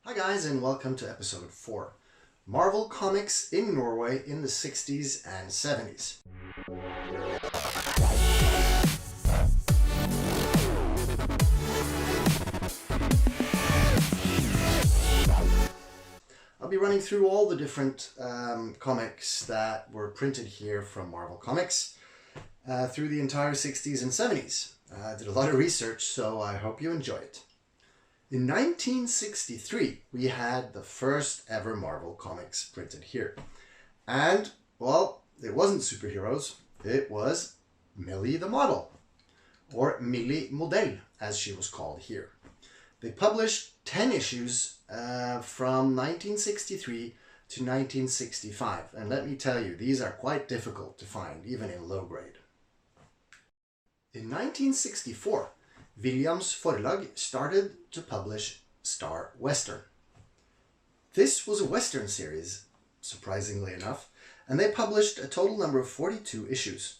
Hi guys, and welcome to episode 4. Marvel Comics in Norway in the 60s and 70s. I'll be running through all the different comics that were printed here from Marvel Comics through the entire 60s and 70s. I did a lot of research, so I hope you enjoy it. In 1963, we had the first ever Marvel Comics printed here. And, well, it wasn't superheroes, it was Millie the Model, or Millie Modell, as she was called here. They published 10 issues from 1963 to 1965, and let me tell you, these are quite difficult to find, even in low grade. In 1964, Williams Forlag started to publish Star Western. This was a Western series, surprisingly enough, and they published a total number of 42 issues.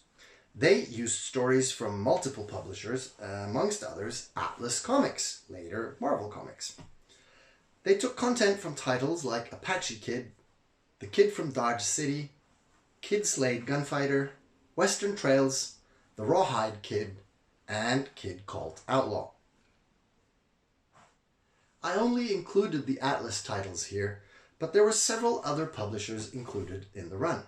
They used stories from multiple publishers, amongst others Atlas Comics, later Marvel Comics. They took content from titles like Apache Kid, The Kid from Dodge City, Kid Slade Gunfighter, Western Trails, The Rawhide Kid, and Kid Called Outlaw. I only included the Atlas titles here, but there were several other publishers included in the run.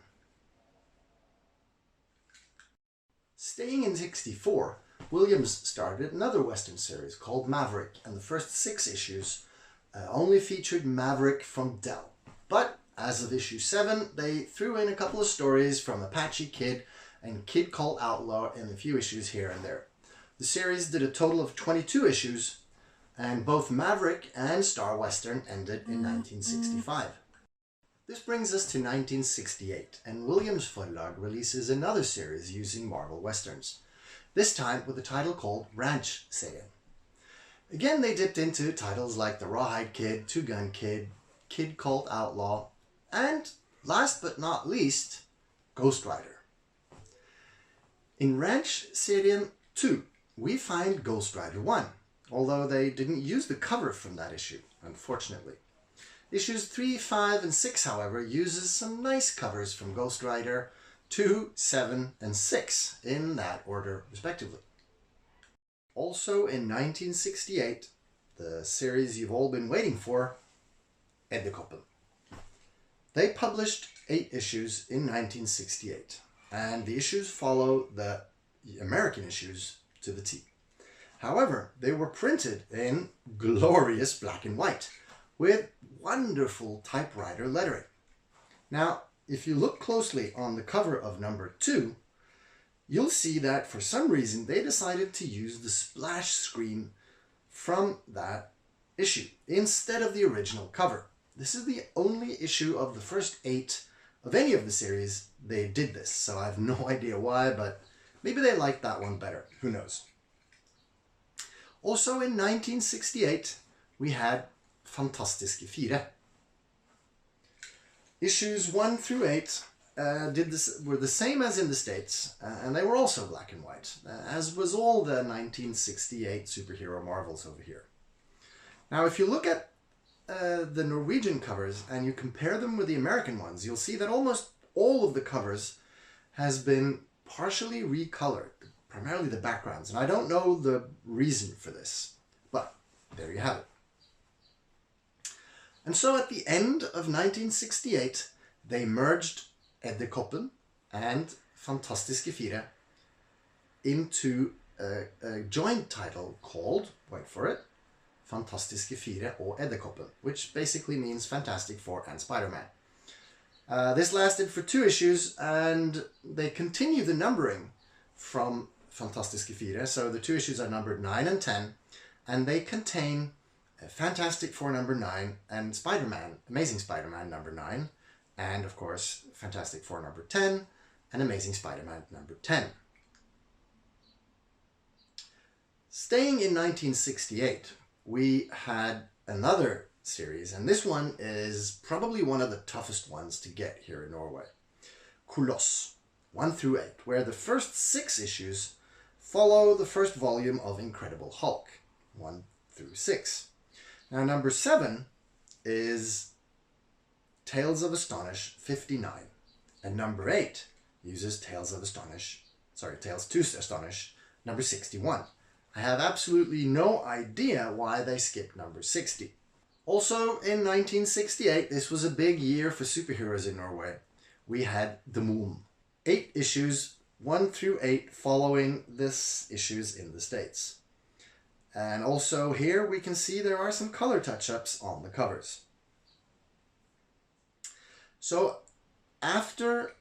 Staying in 64, Williams started another Western series called Maverick, and the first 6 issues only featured Maverick from Dell. But as of issue 7, they threw in a couple of stories from Apache Kid and Kid Called Outlaw in a few issues here and there. The series did a total of 22 issues, and both Maverick and Star Western ended in 1965. This brings us to 1968, and Williams Forlag releases another series using Marvel Westerns, this time with a title called Ranch-serien. Again, they dipped into titles like The Rawhide Kid, Two Gun Kid, Kid Called Outlaw, and last but not least, Ghost Rider. In Ranch-serien 2, we find Ghost Rider 1, although they didn't use the cover from that issue, unfortunately. Issues 3, 5, and 6, however, uses some nice covers from Ghost Rider 2, 7, and 6, in that order, respectively. Also in 1968, the series you've all been waiting for, Edderkoppen. They published 8 issues in 1968, and the issues follow the American issues to the T. However, they were printed in glorious black and white with wonderful typewriter lettering. Now, if you look closely on the cover of number 2, you'll see that for some reason they decided to use the splash screen from that issue instead of the original cover. This is the only issue of the first 8 of any of the series they did this, so I have no idea why, but maybe they liked that one better. Who knows? Also in 1968, we had Fantastiske Fire. Issues 1 through 8 were the same as in the States, and they were also black and white, as was all the 1968 superhero Marvels over here. Now, if you look at the Norwegian covers and you compare them with the American ones, you'll see that almost all of the covers has been partially recolored, primarily the backgrounds, and I don't know the reason for this, but there you have it. And so at the end of 1968, they merged Edderkoppen and Fantastiske Fire into a joint title called, wait for it, Fantastiske Fire og Edderkoppen, which basically means Fantastic Four and Spider-Man. This lasted for 2 issues, and they continue the numbering from Fantastiske Fire, so the 2 issues are numbered 9 and 10, and they contain Fantastic Four number 9 and Spider-Man, Amazing Spider-Man number 9, and of course Fantastic Four number 10 and Amazing Spider-Man number 10. Staying in 1968, we had another series, and this one is probably one of the toughest ones to get here in Norway. Koloss, 1 through 8, where the first 6 issues follow the first volume of Incredible Hulk, 1 through 6. Now number 7 is Tales of Astonish 59, and number 8 uses Tales to Astonish number 61. I have absolutely no idea why they skipped number 60. Also, in 1968, this was a big year for superheroes in Norway. We had The Moon. 8 issues, 1 through 8, following this issues in the States. And also here we can see there are some color touch-ups on the covers. So after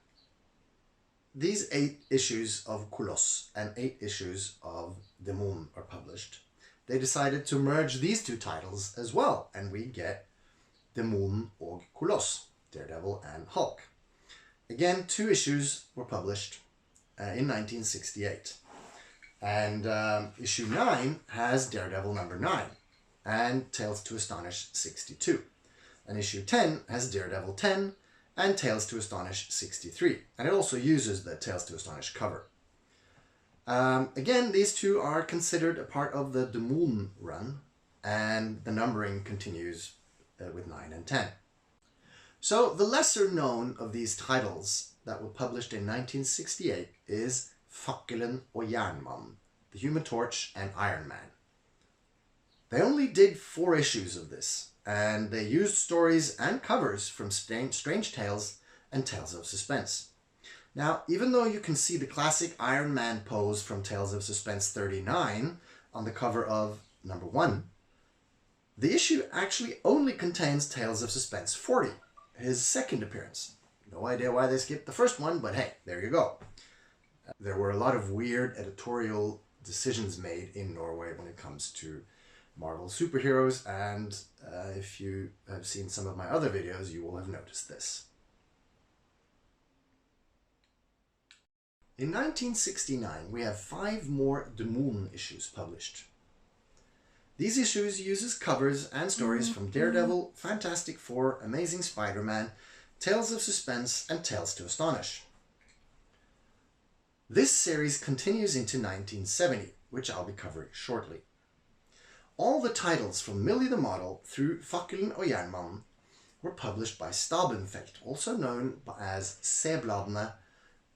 these 8 issues of Koloss and 8 issues of The Moon are published, they decided to merge these 2 titles as well, and we get The Moon og Koloss, Daredevil and Hulk. Again, 2 issues were published in 1968. And issue 9 has Daredevil number 9 and Tales to Astonish 62. And issue 10 has Daredevil 10 and Tales to Astonish 63. And it also uses the Tales to Astonish cover. Again, these 2 are considered a part of the Moon run, and the numbering continues with 9 and 10. So the lesser known of these titles that were published in 1968 is Fakkelen og Jernmannen, The Human Torch and Iron Man. They only did 4 issues of this, and they used stories and covers from Strange Tales and Tales of Suspense. Now, even though you can see the classic Iron Man pose from Tales of Suspense 39 on the cover of number 1, the issue actually only contains Tales of Suspense 40, his second appearance. No idea why they skipped the first one, but hey, there you go. There were a lot of weird editorial decisions made in Norway when it comes to Marvel superheroes, and if you have seen some of my other videos, you will have noticed this. In 1969, we have 5 more The Moon issues published. These issues uses covers and stories from Daredevil, Fantastic Four, Amazing Spider-Man, Tales of Suspense, and Tales to Astonish. This series continues into 1970, which I'll be covering shortly. All the titles from Millie the Model through Fakkelen og Jernmannen were published by Stabenfeld, also known as C-bladene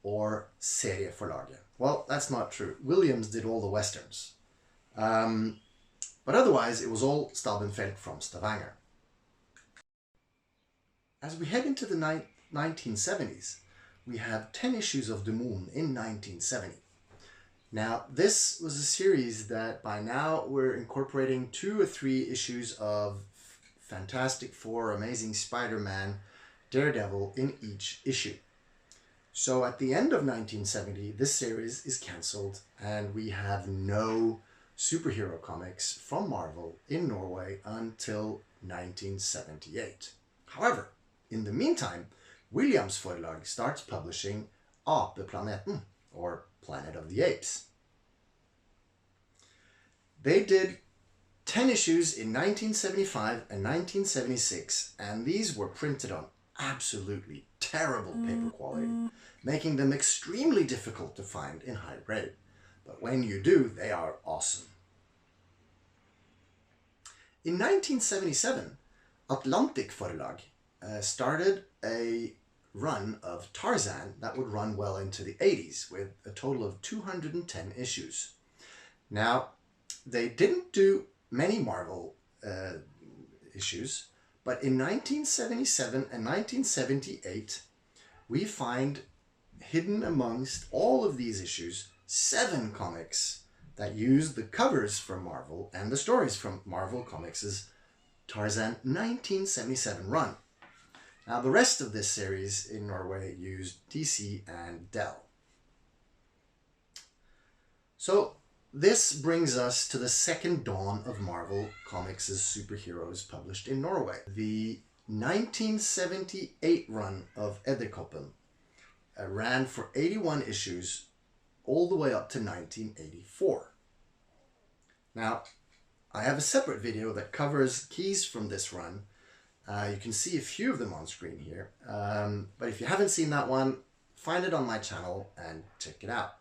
or Serieforlaget. Well, that's not true. Williams did all the westerns. But otherwise, it was all Stabenfeld from Stavanger. As we head into the 1970s, we have 10 issues of The Moon in 1970. Now, this was a series that by now we're incorporating 2 or 3 issues of Fantastic Four, Amazing Spider-Man, Daredevil in each issue. So at the end of 1970, this series is cancelled and we have no superhero comics from Marvel in Norway until 1978. However, in the meantime, Williams Forlag starts publishing Apeplaneten, or Planet of the Apes. They did 10 issues in 1975 and 1976, and these were printed on absolutely terrible paper quality, making them extremely difficult to find in high grade. But when you do, they are awesome. In 1977, Atlantic Forlag started a run of Tarzan that would run well into the 80s with a total of 210 issues. Now, they didn't do many Marvel issues, but in 1977 and 1978, we find hidden amongst all of these issues 7 comics that use the covers from Marvel and the stories from Marvel Comics' Tarzan 1977 run. Now, the rest of this series in Norway used DC and Dell. So, this brings us to the second dawn of Marvel Comics' superheroes published in Norway. The 1978 run of Edderkoppen ran for 81 issues all the way up to 1984. Now, I have a separate video that covers keys from this run. You can see a few of them on screen here, but if you haven't seen that one, find it on my channel and check it out.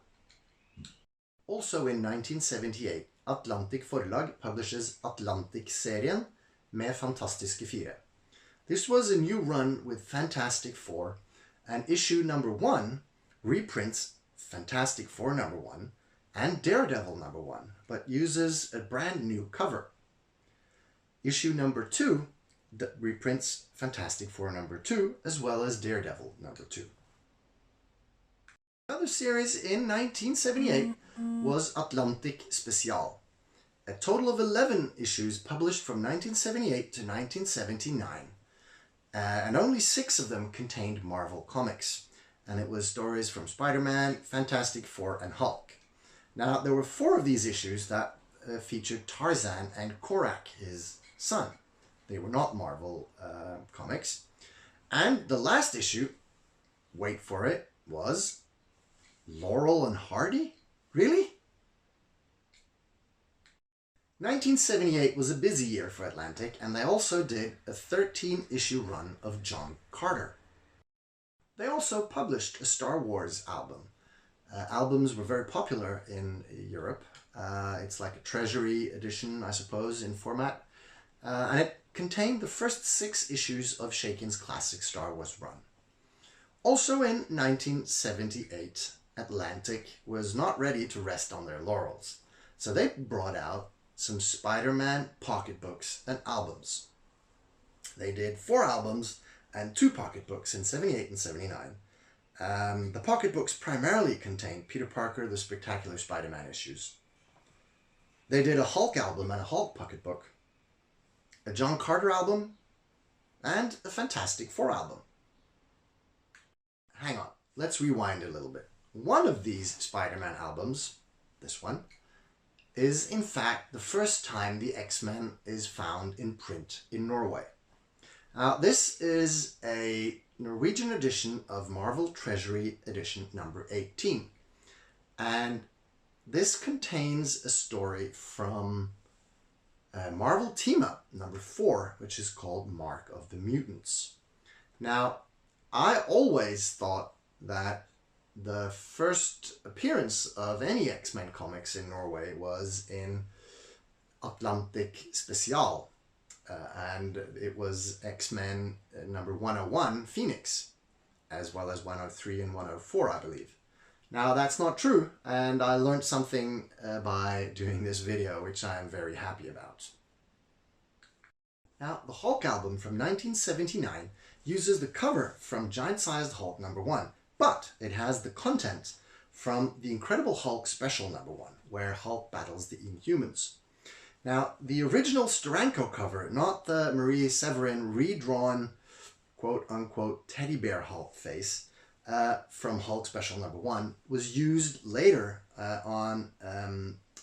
Also in 1978, Atlantic Forlag publishes Atlantic-serien med Fantastiske Fire. This was a new run with Fantastic Four, and issue number 1 reprints Fantastic Four number 1 and Daredevil number 1, but uses a brand new cover. Issue number 2 reprints Fantastic Four number 2 as well as Daredevil number 2. Another series in 1978 was Atlantic Special. A total of 11 issues published from 1978 to 1979. And only 6 of them contained Marvel Comics. And it was stories from Spider-Man, Fantastic Four and Hulk. Now, there were 4 of these issues that featured Tarzan and Korak, his son. They were not Marvel comics. And the last issue, wait for it, was Laurel and Hardy? Really? 1978 was a busy year for Atlantic, and they also did a 13-issue run of John Carter. They also published a Star Wars album. Albums were very popular in Europe. It's like a treasury edition, I suppose, in format. And it contained the first 6 issues of Shakin's classic Star Wars run. Also in 1978, Atlantic was not ready to rest on their laurels. So they brought out some Spider-Man pocketbooks and albums. They did 4 albums and 2 pocketbooks in 78 and 79. The pocketbooks primarily contained Peter Parker, the Spectacular Spider-Man issues. They did a Hulk album and a Hulk pocketbook, a John Carter album, and a Fantastic Four album. Hang on, let's rewind a little bit. One of these Spider-Man albums, this one, is in fact the first time the X-Men is found in print in Norway. Now, this is a Norwegian edition of Marvel Treasury edition number 18. And this contains a story from Marvel Team Up number 4, which is called Mark of the Mutants. Now, I always thought that the first appearance of any X-Men comics in Norway was in Atlantic Special, and it was X-Men number 101, Phoenix, as well as 103 and 104, I believe. Now, that's not true, and I learned something by doing this video, which I am very happy about. Now, the Hulk album from 1979 uses the cover from Giant-Sized Hulk number 1, but it has the content from the Incredible Hulk special number 1, where Hulk battles the Inhumans. Now, the original Steranko cover, not the Marie Severin redrawn quote-unquote teddy bear Hulk face from Hulk special number 1, was used later on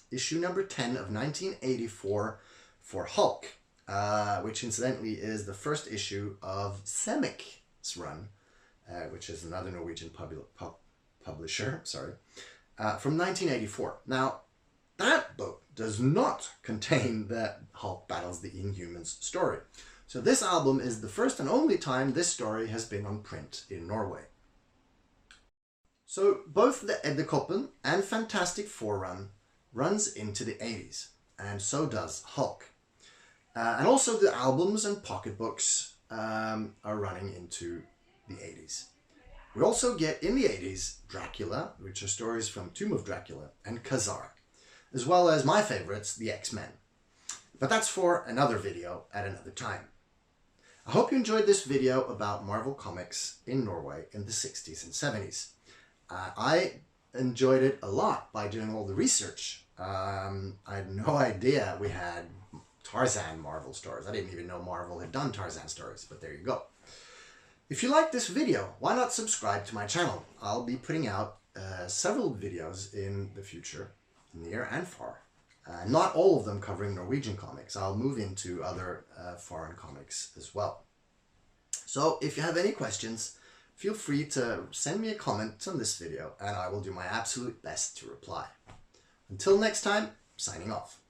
issue number 10 of 1984 for Hulk, which incidentally is the first issue of Semik's run, which is another Norwegian publisher, from 1984. Now, that book does not contain the Hulk battles the Inhumans story. So this album is the first and only time this story has been on print in Norway. So both the Edderkoppen and Fantastic Four run runs into the 80s, and so does Hulk. And also the albums and pocketbooks are running into the 80s. We also get in the 80s Dracula, which are stories from Tomb of Dracula, and Khazar, as well as my favorites, the X-Men. But that's for another video at another time. I hope you enjoyed this video about Marvel Comics in Norway in the 60s and 70s. I enjoyed it a lot by doing all the research. I had no idea we had Tarzan Marvel stories. I didn't even know Marvel had done Tarzan stories, but there you go. If you like this video, why not subscribe to my channel? I'll be putting out several videos in the future, near and far. Not all of them covering Norwegian comics. I'll move into other foreign comics as well. So if you have any questions, feel free to send me a comment on this video and I will do my absolute best to reply. Until next time, signing off.